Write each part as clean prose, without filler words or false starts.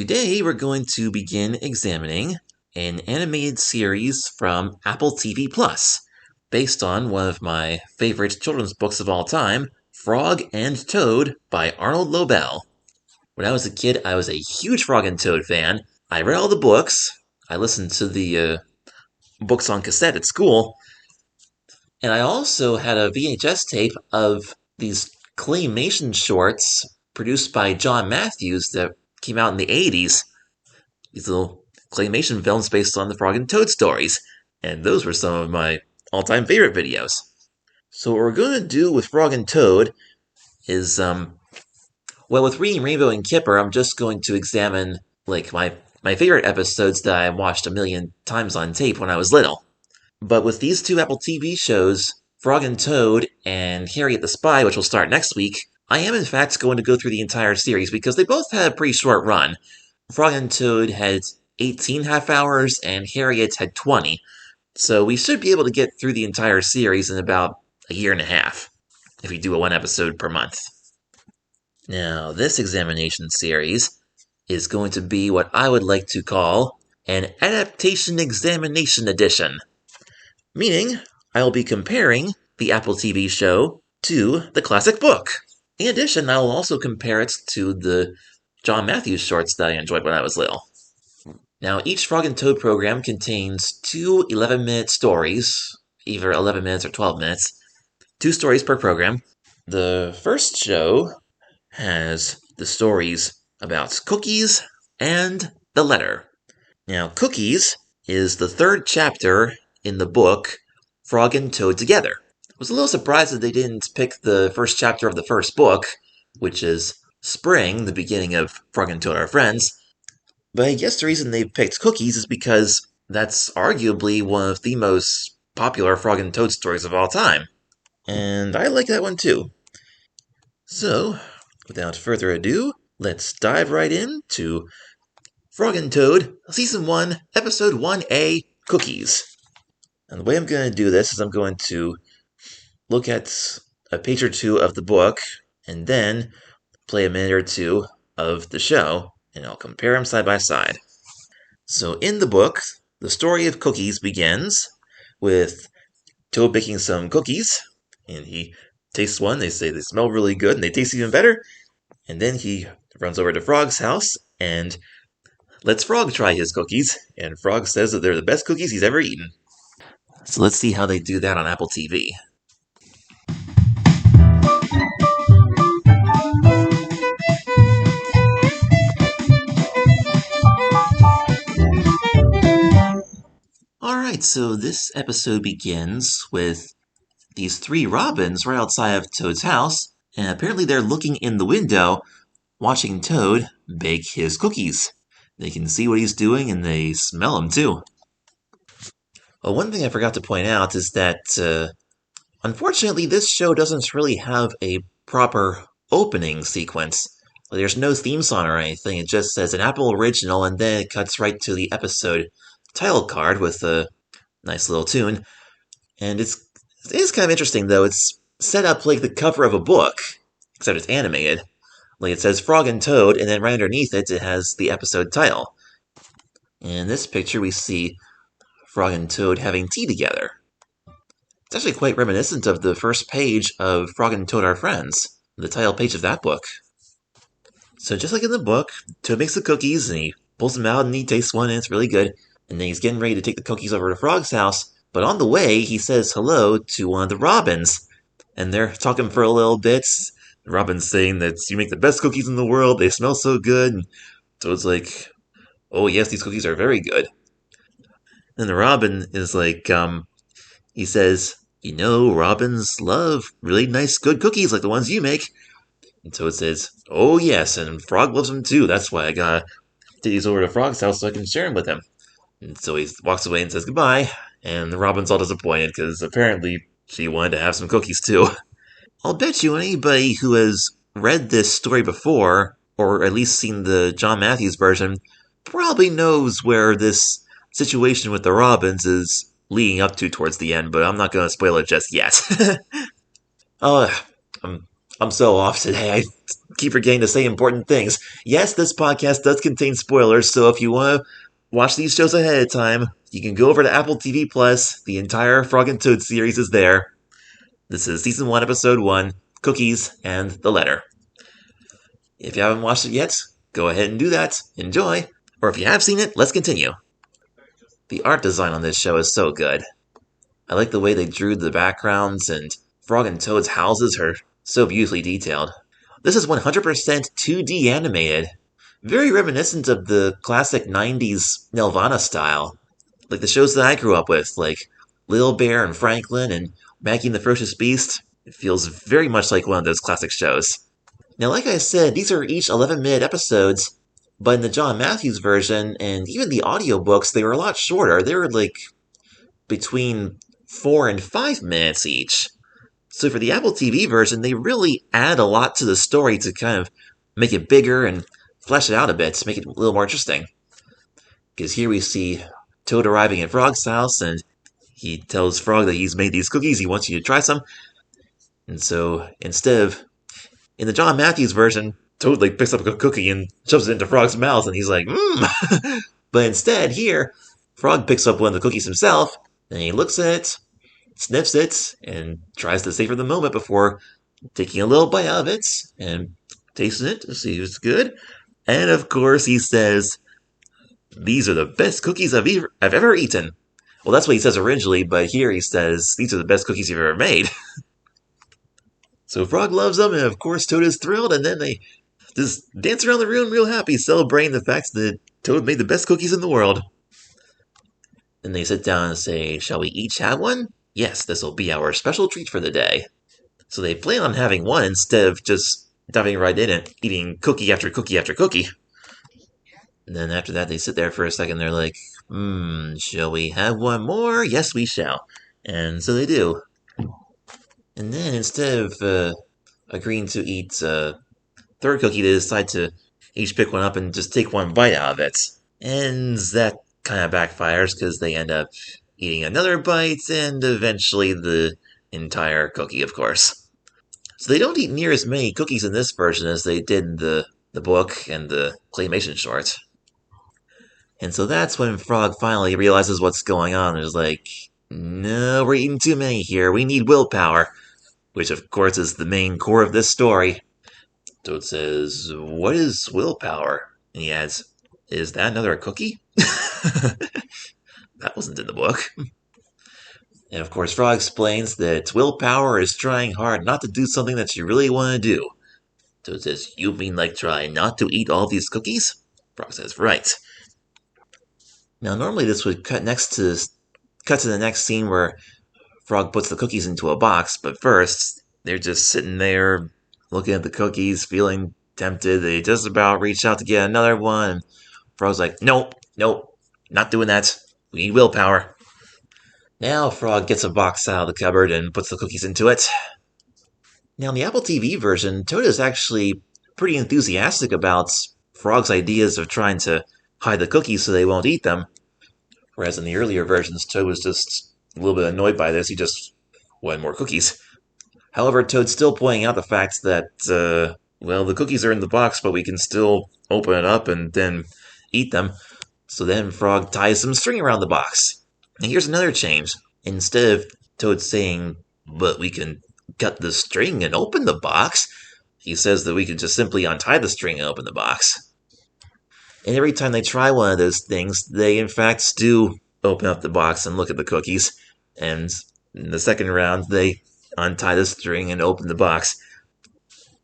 Today we're going to begin examining an animated series from Apple TV Plus, based on one of my favorite children's books of all time, Frog and Toad by Arnold Lobel. When I was a kid, I was a huge Frog and Toad fan. I read all the books, I listened to the books on cassette at school, and I also had a VHS tape of these claymation shorts produced by John Matthews that came out in the 80s. These little claymation films based on the Frog and Toad stories. And those were some of my all-time favorite videos. So what we're going to do with Frog and Toad is, with reading Rainbow and Kipper, I'm just going to examine, my favorite episodes that I watched a million times on tape when I was little. But with these two Apple TV shows, Frog and Toad and Harriet the Spy, which will start next week, I am in fact going to go through the entire series because they both had a pretty short run. Frog and Toad had 18 half hours and Harriet had 20, so we should be able to get through the entire series in about a year and a half, if we do a one episode per month. Now, this examination series is going to be what I would like to call an Adaptation Examination Edition. Meaning, I will be comparing the Apple TV show to the classic book. In addition, I will also compare it to the John Matthews shorts that I enjoyed when I was little. Now, each Frog and Toad program contains two 11-minute stories, either 11 minutes or 12 minutes, 2 stories per program. The first show has the stories about Cookies and the Letter. Now, Cookies is the third chapter in the book Frog and Toad Together. I was a little surprised that they didn't pick the first chapter of the first book, which is Spring, the beginning of Frog and Toad Are Friends. But I guess the reason they picked Cookies is because that's arguably one of the most popular Frog and Toad stories of all time. And I like that one too. So, without further ado, let's dive right into Frog and Toad, Season 1, Episode 1A, Cookies. And the way I'm going to do this is I'm going to look at a page or two of the book, and then play a minute or two of the show, and I'll compare them side by side. So in the book, the story of Cookies begins with Toad baking some cookies, and he tastes one, they say they smell really good, and they taste even better, and then he runs over to Frog's house, and lets Frog try his cookies, and Frog says that they're the best cookies he's ever eaten. So let's see how they do that on Apple TV. Alright, so this episode begins with these 3 robins right outside of Toad's house, and apparently they're looking in the window, watching Toad bake his cookies. They can see what he's doing, and they smell him too. Well, one thing I forgot to point out is that, unfortunately, this show doesn't really have a proper opening sequence. There's no theme song or anything, it just says an Apple original, and then it cuts right to the episode title card with a nice little tune. And it is kind of interesting, though. It's set up like the cover of a book, except it's animated. Like it says Frog and Toad, and then right underneath it, it has the episode title. In this picture, we see Frog and Toad having tea together. It's actually quite reminiscent of the first page of Frog and Toad Are Friends, the title page of that book. So just like in the book, Toad makes the cookies, and he pulls them out, and he tastes one, and it's really good. And then he's getting ready to take the cookies over to Frog's house, but on the way, he says hello to one of the robins. And they're talking for a little bit. The robin's saying that you make the best cookies in the world, they smell so good. And Toad's like, oh yes, these cookies are very good. Then the robin is like, he says, you know, robins love really nice, good cookies like the ones you make. And Toad says, oh yes, and Frog loves them too. That's why I gotta take these over to Frog's house so I can share them with him. And so he walks away and says goodbye, and the robin's all disappointed because apparently she wanted to have some cookies too. I'll bet you anybody who has read this story before, or at least seen the John Matthews version, probably knows where this situation with the robins is leading up to towards the end, but I'm not going to spoil it just yet. I'm I'm so off today. I keep forgetting to say important things. Yes, this podcast does contain spoilers, so if you want to watch these shows ahead of time, you can go over to Apple TV Plus. The entire Frog and Toad series is there. This is Season 1, Episode 1, Cookies and the Letter. If you haven't watched it yet, go ahead and do that. Enjoy. Or if you have seen it, let's continue. The art design on this show is so good. I like the way they drew the backgrounds, and Frog and Toad's houses are so beautifully detailed. This is 100% 2D animated, very reminiscent of the classic 90s Nelvana style, like the shows that I grew up with, like Little Bear and Franklin and Maggie and the Ferocious Beast. It feels very much like one of those classic shows. Now, like I said, these are each 11-minute episodes, but in the John Matthews version, and even the audiobooks, they were a lot shorter. They were like between 4 and 5 minutes each. So for the Apple TV version, they really add a lot to the story to kind of make it bigger and flesh it out a bit to make it a little more interesting. Because here we see Toad arriving at Frog's house, and he tells Frog that he's made these cookies, he wants you to try some. And so instead of, in the John Matthews version, Toad like picks up a cookie and shoves it into Frog's mouth, and he's like, mmm. But instead, here, Frog picks up one of the cookies himself, and he looks at it, sniffs it, and tries to savor the moment before taking a little bite out of it and tasting it to see if it's good. And of course, he says, "These are the best cookies I've ever eaten." Well, that's what he says originally, but here he says, "These are the best cookies you've ever made." So Frog loves them, and of course Toad is thrilled, and then they just dance around the room real happy, celebrating the fact that Toad made the best cookies in the world. Then they sit down and say, "Shall we each have one? Yes, this will be our special treat for the day." So they plan on having one instead of just diving right in and eating cookie after cookie after cookie. And then after that, they sit there for a second. They're like, shall we have one more? Yes, we shall. And so they do. And then instead of agreeing to eat a third cookie, they decide to each pick one up and just take one bite out of it. And that kind of backfires because they end up eating another bite and eventually the entire cookie, of course. So they don't eat near as many cookies in this version as they did in the book and the claymation short. And so that's when Frog finally realizes what's going on and is like, no, we're eating too many here. We need willpower. Which, of course, is the main core of this story. Toad says, "What is willpower?" And he adds, "Is that another cookie?" That wasn't in the book. And of course, Frog explains that willpower is trying hard not to do something that you really want to do. Toad says, "You mean like trying not to eat all these cookies?" Frog says, "Right." Now, normally this would cut to the next scene where Frog puts the cookies into a box, but first, they're just sitting there looking at the cookies, feeling tempted. They just about reach out to get another one. Frog's like, nope, not doing that. We need willpower. Now Frog gets a box out of the cupboard and puts the cookies into it. Now in the Apple TV version, Toad is actually pretty enthusiastic about Frog's ideas of trying to hide the cookies so they won't eat them. Whereas in the earlier versions, Toad was just a little bit annoyed by this. He just wanted more cookies. However, Toad's still pointing out the fact that, the cookies are in the box, but we can still open it up and then eat them. So then Frog ties some string around the box. And here's another change. Instead of Toad saying, "But we can cut the string and open the box," he says that we can just simply untie the string and open the box. And every time they try one of those things, they in fact do open up the box and look at the cookies. And in the second round, they untie the string and open the box.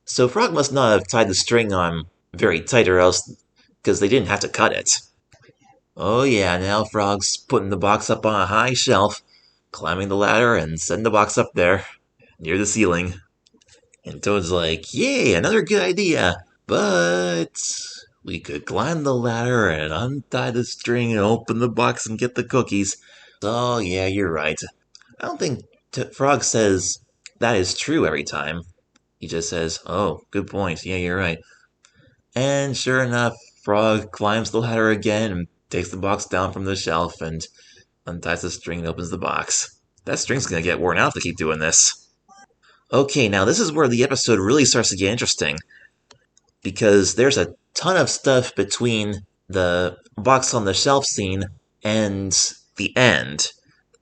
So Frog must not have tied the string on very tight, or else, because they didn't have to cut it. Oh yeah, now Frog's putting the box up on a high shelf, climbing the ladder and setting the box up there, near the ceiling. And Toad's like, "Yay, another good idea, but we could climb the ladder and untie the string and open the box and get the cookies." Oh yeah, you're right. I don't think Frog says that is true every time. He just says, "Oh, good point. Yeah, you're right." And sure enough, Frog climbs the ladder again and takes the box down from the shelf and unties the string and opens the box. That string's gonna get worn out to keep doing this. Okay, now this is where the episode really starts to get interesting, because there's a ton of stuff between the box on the shelf scene and the end.